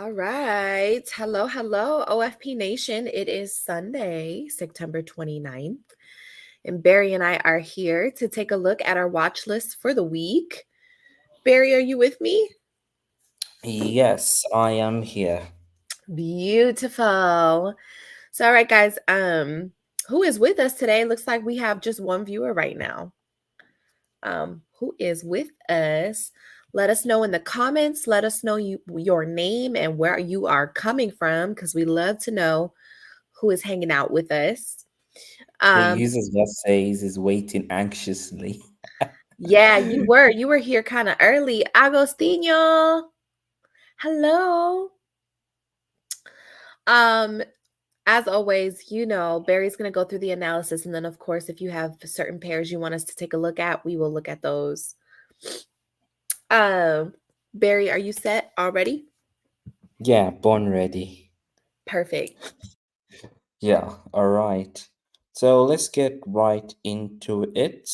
All right. Hello, OFP Nation. It is Sunday, September 29th, and Barry and I are here to take a look at our watch list for the week. Barry, are you with me? Yes, I am here. Beautiful. So, all right, guys, who is with us today? Looks like we have just one viewer right now. Who is with us? Let us know in the comments. Let us know your name and where you are coming from, because we love to know who is hanging out with us. The Um, user just says is waiting anxiously. yeah, you were here kind of early. Agostinho. Hello. Um, as always, Barry's gonna go through the analysis, and then of course, if you have certain pairs you want us to take a look at, we will look at those. Um, Barry, are you set already? Yeah, born ready. Perfect. Yeah, all right. So let's get right into it.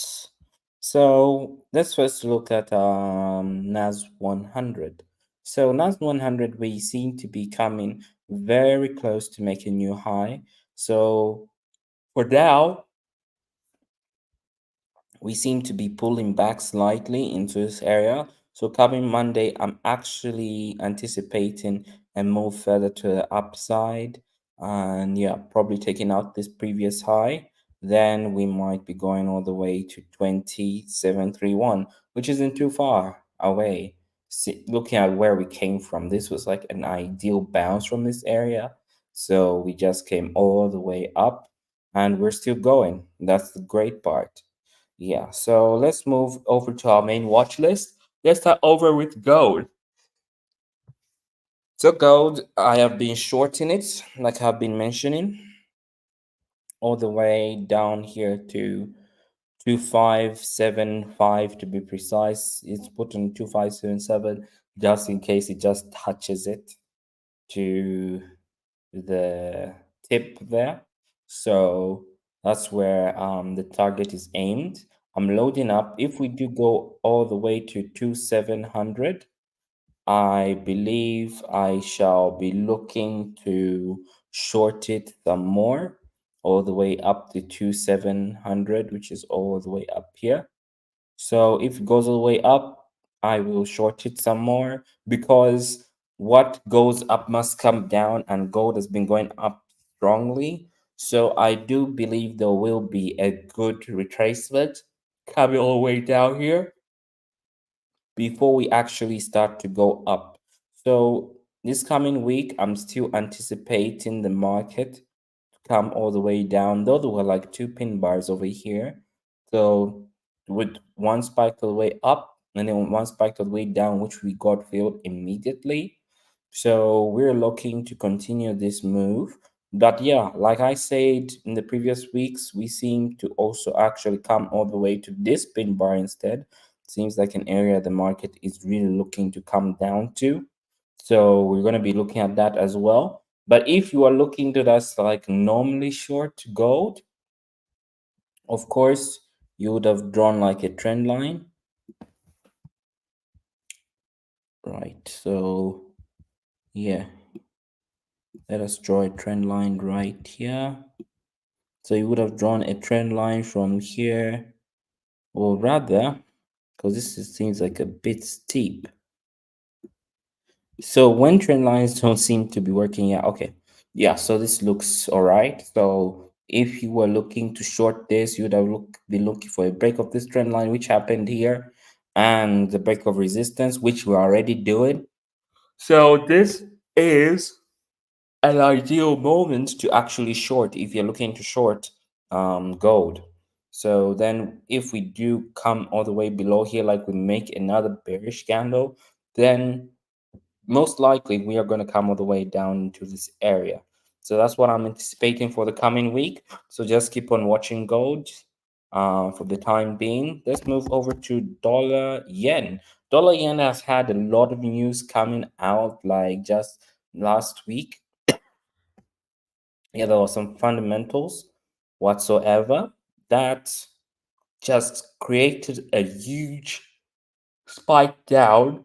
So let's first look at NAS 100. So NAS 100, we seem to be coming very close to make a new high. So for now, we seem to be pulling back slightly into this area. So coming Monday, I'm actually anticipating a move further to the upside, and yeah, probably taking out this previous high. Then we might be going all the way to 2731, which isn't too far away. Looking at where we came from, this was like an ideal bounce from this area. So we just came all the way up, and we're still going. That's the great part. Yeah, so let's move over to our main watch list. Let's start over with gold. So gold, I have been shorting it, like I've been mentioning, all the way down here to 2575 to be precise. It's put on 2577 just in case it just touches it to the tip there. So that's where the target is aimed. I'm loading up. If we do go all the way to 2700, I believe I shall be looking to short it some more all the way up to 2700, which is all the way up here. So if it goes all the way up, I will short it some more, because what goes up must come down, and gold has been going up strongly. So I do believe there will be a good retracement coming all the way down here before we actually start to go up. So this coming week, I'm still anticipating the market to come all the way down. Though there were like two pin bars over here. So with one spike all the way up and then one spike all the way down, which we got filled immediately. So we're looking to continue this move. But yeah, like I said in the previous weeks, we seem to also actually come all the way to this pin bar instead. Seems like an area the market is really looking to come down to. So we're going to be looking at that as well. But if you are looking to that's like normally short gold, of course, you would have drawn like a trend line. Right. So yeah, let us draw a trend line right here. So you would have drawn a trend line from here, or rather, because seems like a bit steep. So when trend lines don't seem to be working, yeah, okay. Yeah, so this looks all right. So if you were looking to short this, you would have be looking for a break of this trend line, which happened here, and the break of resistance, which we're already doing. So this is an ideal moment to actually short if you're looking to short gold. So then if we do come all the way below here, like we make another bearish candle, then most likely we are going to come all the way down to this area. So that's what I'm anticipating for the coming week. So just keep on watching gold for the time being. Let's move over to dollar yen. Dollar yen has had a lot of news coming out like just last week. Yeah, there were some fundamentals whatsoever that just created a huge spike down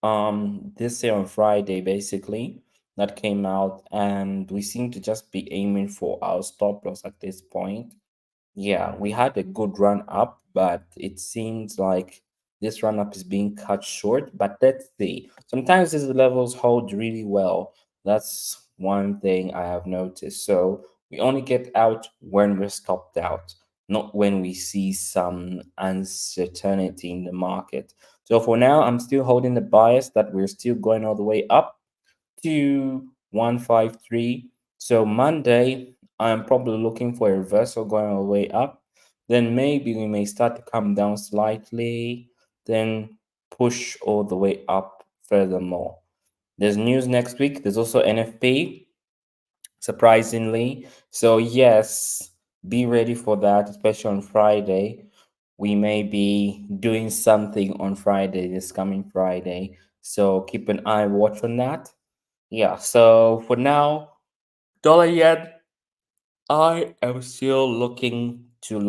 this year on Friday, basically, that came out, and we seem to just be aiming for our stop loss at this point. Yeah, we had a good run up, but it seems like this run up is being cut short. But let's see. Sometimes these levels hold really well. That's one thing I have noticed. So we only get out when we're stopped out, not when we see some uncertainty in the market. So for now, I'm still holding the bias that we're still going all the way up to 153. So Monday, I'm probably looking for a reversal going all the way up. Then maybe we may start to come down slightly, then push all the way up furthermore. There's news next week. There's also NFP, surprisingly. So yes, be ready for that, especially on Friday. We may be doing something on Friday, this coming Friday. So keep an eye watch on that. Yeah, so for now, dollar yen, I am still looking to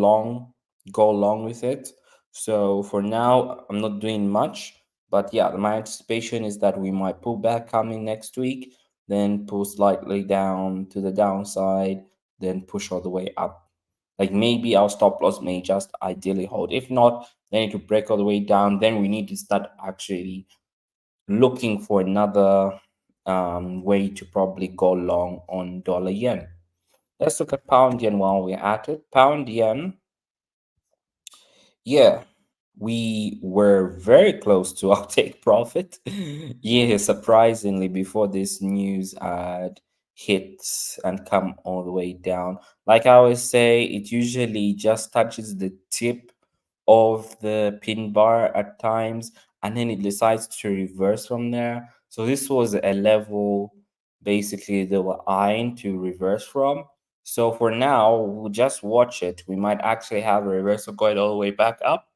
go long with it. So for now, I'm not doing much. But yeah, my anticipation is that we might pull back coming next week, then pull slightly down to the downside, then push all the way up. Like maybe our stop loss may just ideally hold. If not, then it will break all the way down. Then we need to start actually looking for another way to probably go long on dollar yen. Let's look at pound yen while we're at it. Pound yen, yeah, we were very close to our take profit. Yeah, surprisingly, before this news had hit and come all the way down. Like I always say, it usually just touches the tip of the pin bar at times, and then it decides to reverse from there. So this was a level basically they were eyeing to reverse from. So for now, we'll just watch it. We might actually have a reversal going all the way back up.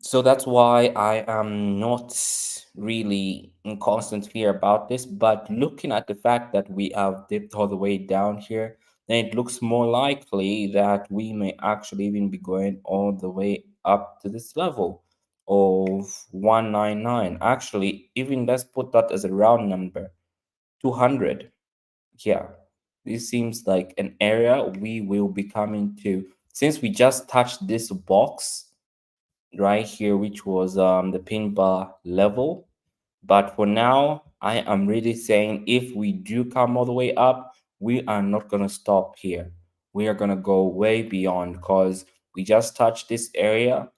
So that's why I am not really in constant fear about this. But looking at the fact that we have dipped all the way down here, then it looks more likely that we may actually even be going all the way up to this level of 199. Actually, even let's put that as a round number, 200. Yeah, this seems like an area we will be coming to since we just touched this box right here, which was the pin bar level. But for now, I am really saying if we do come all the way up, we are not going to stop here. We are going to go way beyond because we just touched this area.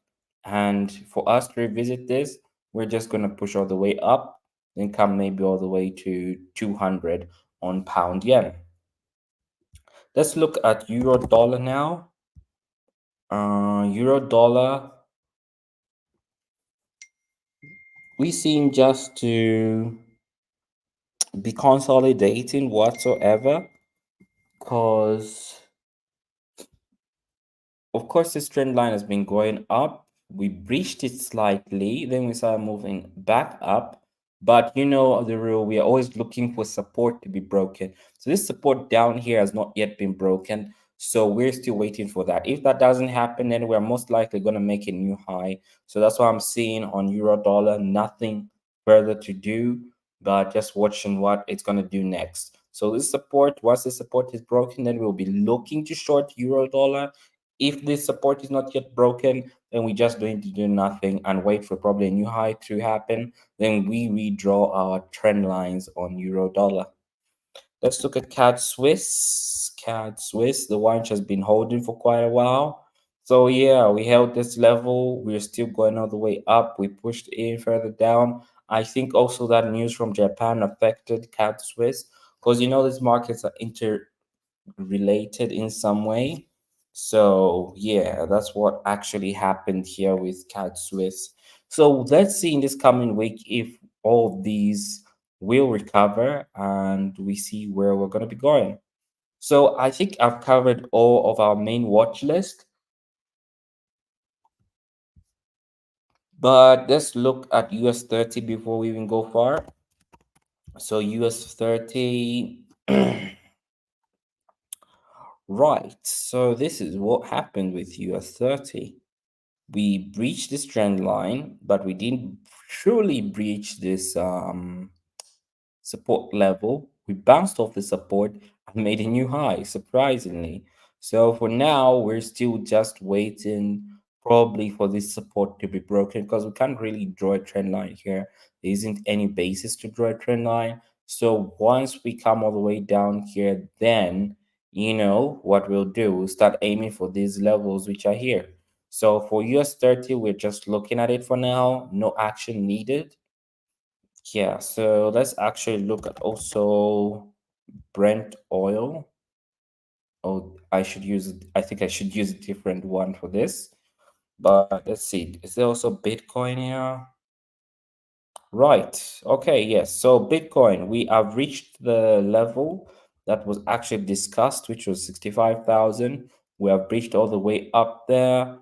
And for us to revisit this, we're just going to push all the way up, then come maybe all the way to 200 on pound yen. Let's look at euro dollar now. Euro dollar, we seem just to be consolidating whatsoever because of course this trend line has been going up. We breached it slightly, then we started moving back up. But you know the rule, we are always looking for support to be broken. So this support down here has not yet been broken, so we're still waiting for that. If that doesn't happen, then we're most likely going to make a new high. So that's what I'm seeing on euro dollar. Nothing further to do but just watching what it's going to do next. So this support, once the support is broken, then we'll be looking to short euro dollar. If this support is not yet broken, then we just going to do nothing and wait for probably a new high to happen. Then we redraw our trend lines on euro dollar. Let's look at CAD Swiss. CAD Swiss, the one which has been holding for quite a while. So yeah, we held this level. We're still going all the way up. We pushed in further down. I think also that news from Japan affected CAD Swiss because you know these markets are interrelated in some way. So yeah, that's what actually happened here with CAD Swiss. So let's see in this coming week if all these will recover and we see where we're going to be going. So I think I've covered all of our main watch list, but let's look at US 30 before we even go far. So US 30, right. So this is what happened with US 30. we breached this trend line, but we didn't truly breach this support level. We bounced off the support and made a new high, surprisingly. So for now, we're still just waiting probably for this support to be broken because we can't really draw a trend line here. There isn't any basis to draw a trend line. So once we come all the way down here, then you know what we'll do. We'll start aiming for these levels which are here. So for US 30, we're just looking at it for now. No action needed. Yeah, so let's actually look at also Brent oil. Oh, I think I should use a different one for this. But let's see, is there also Bitcoin here? Right, okay, yes. So Bitcoin, we have reached the level that was actually discussed, which was 65,000. We have reached all the way up there,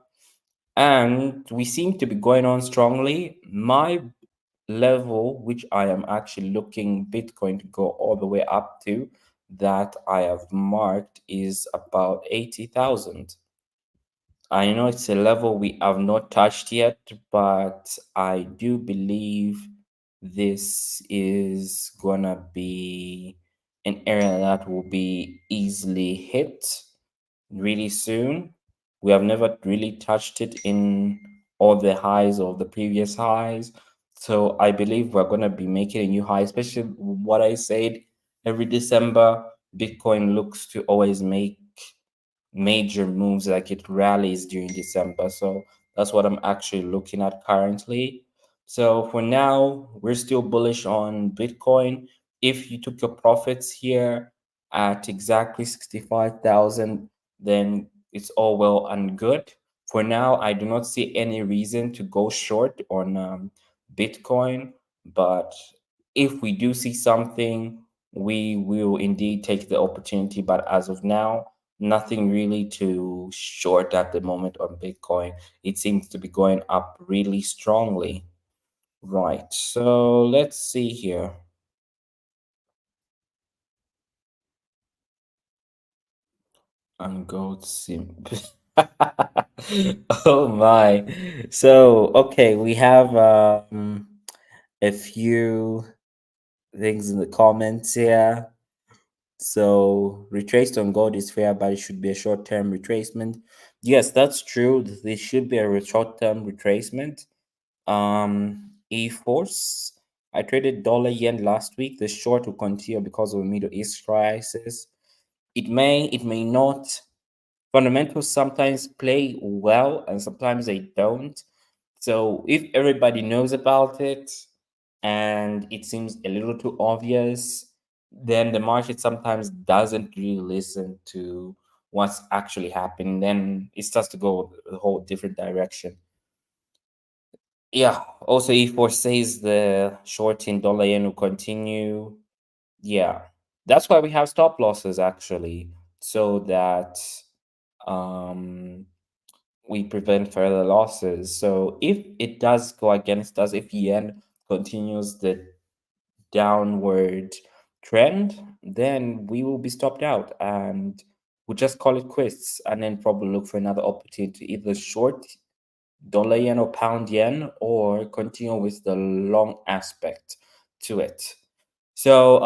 and we seem to be going on strongly. My level, which I am actually looking Bitcoin to go all the way up to, that I have marked is about 80,000. I know it's a level we have not touched yet, but I do believe this is gonna be an area that will be easily hit really soon. We have never really touched it in all the highs of the previous highs. So I believe we're going to be making a new high, especially what I said every December. Bitcoin looks to always make major moves like it rallies during December. So that's what I'm actually looking at currently. So for now, we're still bullish on Bitcoin. If you took your profits here at exactly 65,000, then it's all well and good. For now, I do not see any reason to go short on Bitcoin, but if we do see something, we will indeed take the opportunity. But as of now, nothing really to short at the moment on Bitcoin. It seems to be going up really strongly. Right. So let's see here. And gold sim. Oh my. So okay, we have a few things in the comments here. So retraced on gold is fair, but it should be a short-term retracement. Yes, that's true. There should be a short-term retracement. E-Force. I traded dollar yen last week. The short will continue because of the Middle East crisis. It may not. Fundamentals sometimes play well and sometimes they don't. So if everybody knows about it and it seems a little too obvious, then the market sometimes doesn't really listen to what's actually happening. Then it starts to go a whole different direction. Yeah. Also, E4 says the short in dollar yen will continue. Yeah. That's why we have stop losses actually, so that um we prevent further losses. So if it does go against us, if yen continues the downward trend, then we will be stopped out and we'll just call it quits and then probably look for another opportunity, either short dollar yen or pound yen, or continue with the long aspect to it. So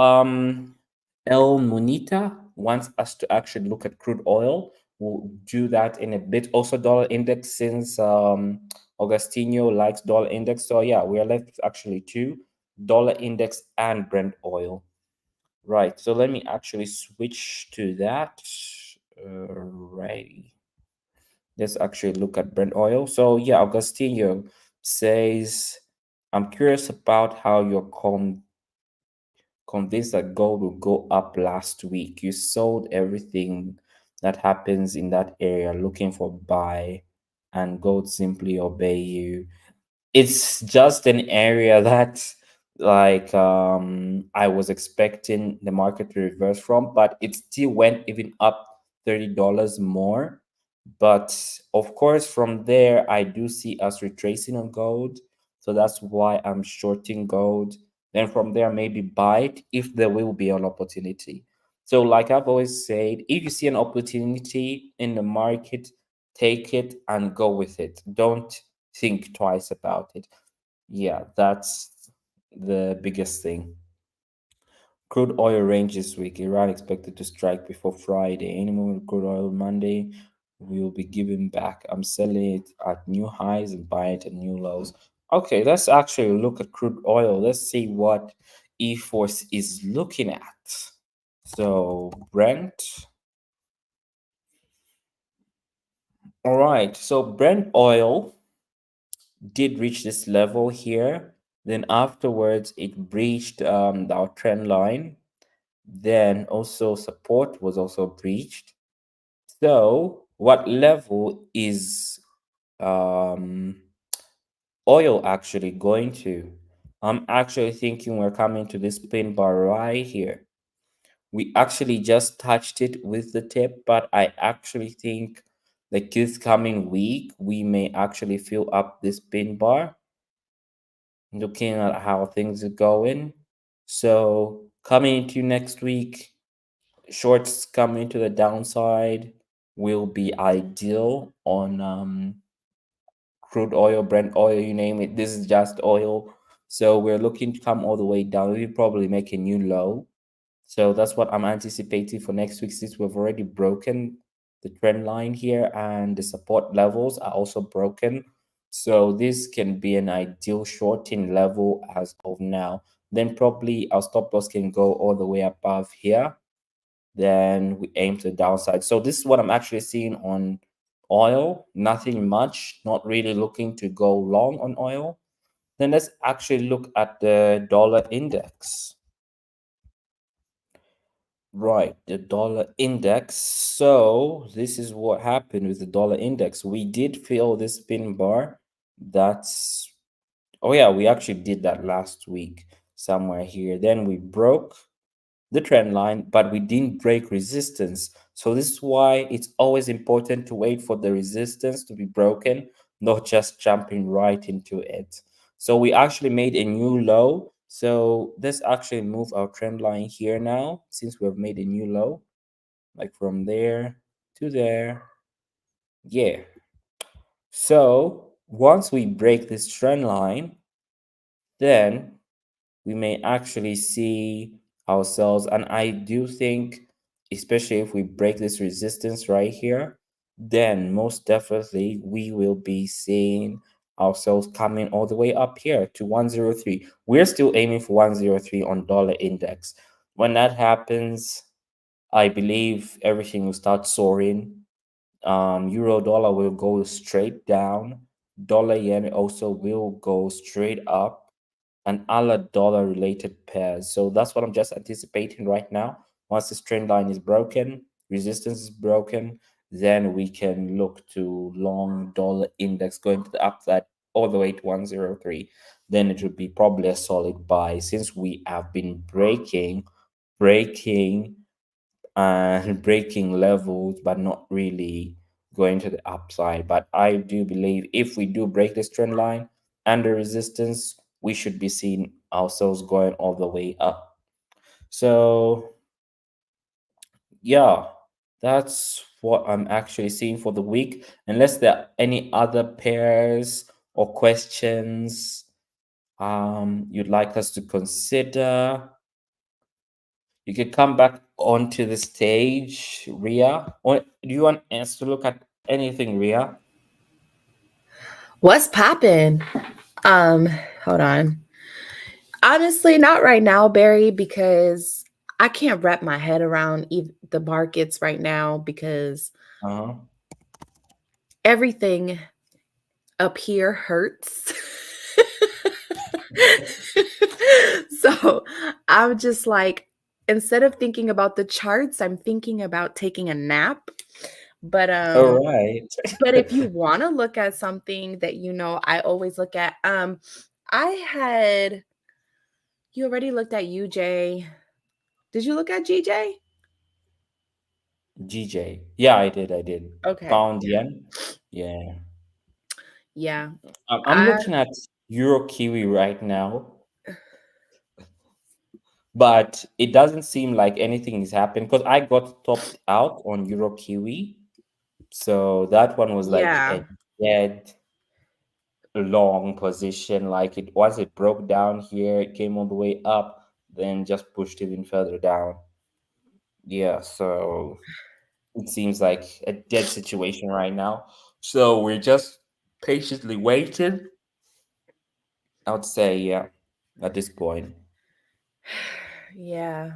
El Munita wants us to actually look at crude oil. We'll do that in a bit. Also, dollar index, since Augustino likes dollar index. So yeah, we are left with actually two, dollar index and Brent oil. Right. So let me actually switch to that. Right. Let's actually look at Brent oil. So yeah, Augustino says, I'm curious about how you're convinced that gold will go up last week. You sold everything that happens in that area looking for buy, and gold simply obey you. It's just an area that I was expecting the market to reverse from, but it still went even up $30 more. But of course, from there, I do see us retracing on gold. So that's why I'm shorting gold. Then from there, maybe buy it if there will be an opportunity. So, like I've always said, if you see an opportunity in the market, take it and go with it. Don't think twice about it. Yeah, that's the biggest thing. Crude oil range this week. Iran expected to strike before Friday. Any moment crude oil Monday, we will be giving back. I'm selling it at new highs and buying it at new lows. Okay, let's actually look at crude oil. Let's see what E-Force is looking at. So Brent. All right. So Brent oil did reach this level here. Then afterwards, it breached our trend line. Then also support was also breached. So what level is um, oil actually going to? I'm actually thinking we're coming to this pin bar right here. We actually just touched it with the tip, but I actually think like this coming week, we may actually fill up this pin bar looking at how things are going. So coming into next week, shorts coming to the downside will be ideal on crude oil, Brent oil, you name it. This is just oil. So we're looking to come all the way down. We'll probably make a new low. So that's what I'm anticipating for next week since we've already broken the trend line here and the support levels are also broken. So this can be an ideal shorting level as of now. Then probably our stop loss can go all the way above here. Then we aim to the downside. So this is what I'm actually seeing on oil. Nothing much, not really looking to go long on oil. Then let's actually look at the dollar index. Right, the dollar index. So this is what happened with the dollar index. We did feel this pin bar. That's, oh yeah, we actually did that last week somewhere here. Then we broke the trend line, but we didn't break resistance. So this is why it's always important to wait for the resistance to be broken, not just jumping right into it. So we actually made a new low. So let's actually move our trend line here now, since we've made a new low, like from there to there. Yeah. So once we break this trend line, then we may actually see ourselves. And I do think, especially if we break this resistance right here, then most definitely we will be seeing ourselves coming all the way up here to 103. We're still aiming for 103 on dollar index. When that happens, I believe everything will start soaring. Euro dollar will go straight down. Dollar yen also will go straight up and other dollar related pairs. So that's what I'm just anticipating right now. Once this trend line is broken, resistance is broken, then we can look to long dollar index going to the upside all the way to 103. Then it would be probably a solid buy since we have been breaking and breaking levels, but not really going to the upside. But I do believe if we do break this trend line and the resistance, we should be seeing ourselves going all the way up. So, yeah, that's what I'm actually seeing for the week. Unless there are any other pairs or questions you'd like us to consider, you could come back onto the stage, Ria. Or do you want us to look at anything, Ria? What's poppin'? Um, Hold on. Honestly, not right now, Barry, because I can't wrap my head around the markets right now because Uh-huh. everything up here hurts. So I'm just like, instead of thinking about the charts, I'm thinking about taking a nap. But All right. but if you want to look at something that I always look at, I had you already looked at UJ. Did you look at GJ? GJ. Yeah, I did. I did. Okay. Pound yen. Yeah. Yeah. I'm I looking at Euro Kiwi right now, but it doesn't seem like anything is happening because I got topped out on Euro Kiwi. So that one was like Yeah. a dead long position. Like it once it broke down here, it came all the way up, then just pushed even further down. Yeah, so it seems like a dead situation right now. So we're just patiently waiting. I would say, yeah, at this point. Yeah.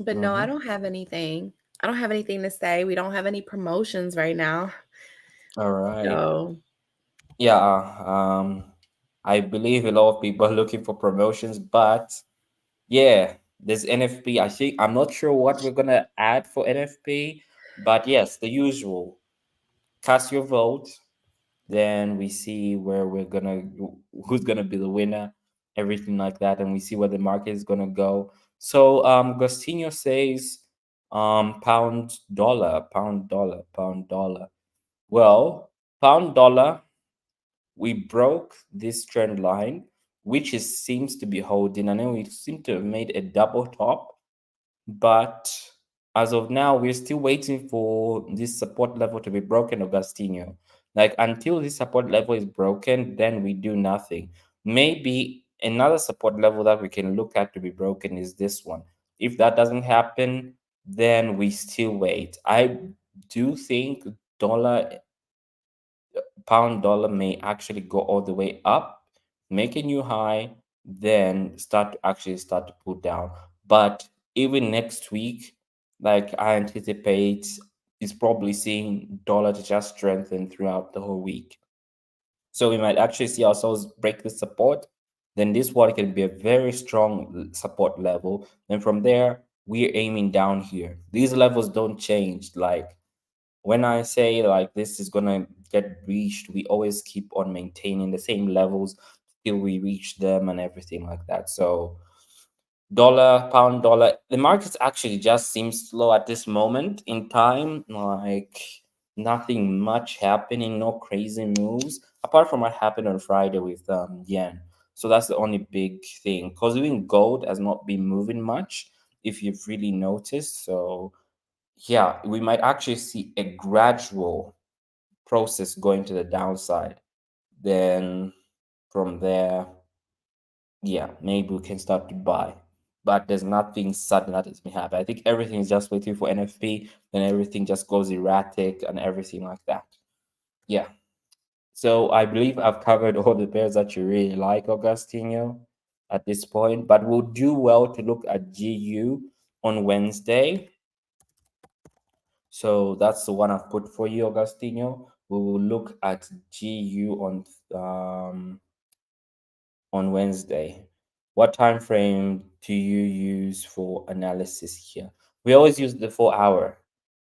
But no, I Mm-hmm. don't have anything. I don't have anything to say. We don't have any promotions right now. All right. So, Yeah, I believe a lot of people are looking for promotions, but yeah, there's NFP. I think I'm not sure what we're gonna add for NFP, but yes, the usual. Cast your vote, then we see where who's gonna be the winner, everything like that, and we see where the market is gonna go. So Gostino says pound dollar. Well, pound dollar, we broke this trend line, which seems to be holding, and then we seem to have made a double top. But as of now, we're still waiting for this support level to be broken, Augustino. Like until this support level is broken, then we do nothing. Maybe another support level that we can look at to be broken is this one. If that doesn't happen, then we still wait. I do think dollar pound dollar may actually go all the way up, make a new high, then start to pull down. But even next week, like I anticipate, is probably seeing dollar to just strengthen throughout the whole week. So we might actually see ourselves break the support. Then this one can be a very strong support level. Then from there, we're aiming down here. These levels don't change. Like when I say like this is gonna get reached, we always keep on maintaining the same levels till we reach them and everything like that. So dollar, pound dollar, the markets actually just seems slow at this moment in time. Like nothing much happening, no crazy moves apart from what happened on Friday with yen. So that's the only big thing. Because even gold has not been moving much, if you've really noticed. So yeah, we might actually see a gradual process going to the downside. Then from there, yeah, maybe we can start to buy. But there's nothing sudden that is going to happen. I think everything is just waiting for NFP, then everything just goes erratic and everything like that. Yeah. So I believe I've covered all the pairs that you really like, Augustino, at this point. But we'll do well to look at GU on Wednesday. So that's the one I've put for you, Augustino. We will look at GU on Wednesday. What time frame do you use for analysis here? We always use the 4 hour,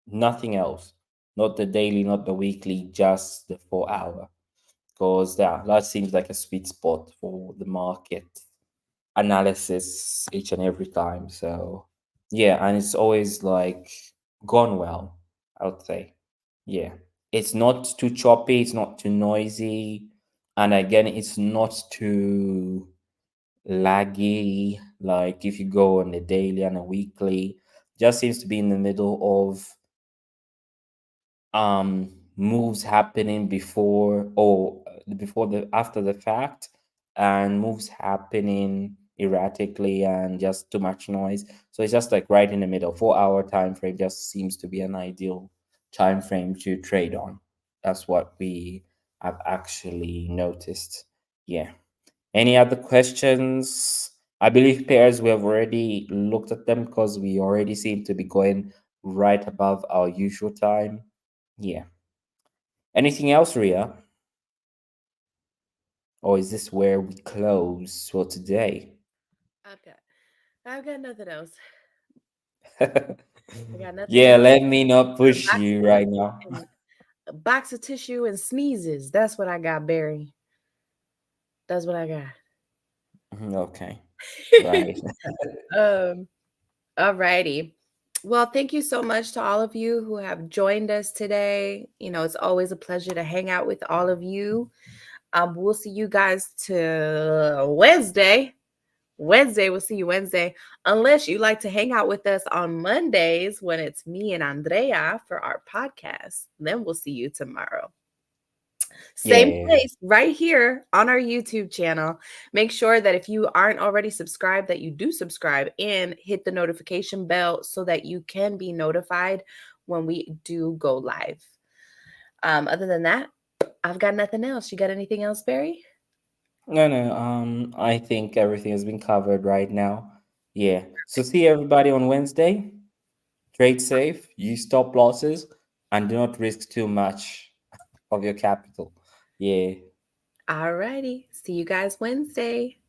nothing else. Not the daily, not the weekly, just the 4 hour. Because that seems like a sweet spot for the market analysis each and every time. So yeah, and it's always like gone well, I would say. Yeah. It's not too choppy, it's not too noisy, and again, it's not too laggy. Like if you go on a daily and a weekly, just seems to be in the middle of moves happening before the after the fact, and moves happening erratically and just too much noise. So it's just like right in the middle. 4 hour time frame just seems to be an ideal time frame to trade on. That's what we have actually noticed. Yeah. Any other questions? I believe pairs we have already looked at them because we already seem to be going right above our usual time. Yeah. Anything else, Ria? Or is this where we close for today? I've got I've got nothing else. I got nothing Yeah, else. let me not A push box you of right tissue now. and a box of tissue and sneezes. That's what I got, Barry. That's what I got. Okay. Right. um, Alrighty. Well, thank you so much to all of you who have joined us today. You know, it's always a pleasure to hang out with all of you. We'll see you guys to Wednesday Wednesday. We'll see you Wednesday. Unless you like to hang out with us on Mondays when it's me and Andrea for our podcast. Then we'll see you tomorrow. Same Yeah. place right here on our YouTube channel. Make sure that if you aren't already subscribed, that you do subscribe and hit the notification bell so that you can be notified when we do go live. Other than that, I've got nothing else. You got anything else, Barry? No. I think everything has been covered right now. Yeah. So see everybody on Wednesday. Trade safe, use stop losses, and do not risk too much of your capital. Yeah. All righty. See you guys Wednesday.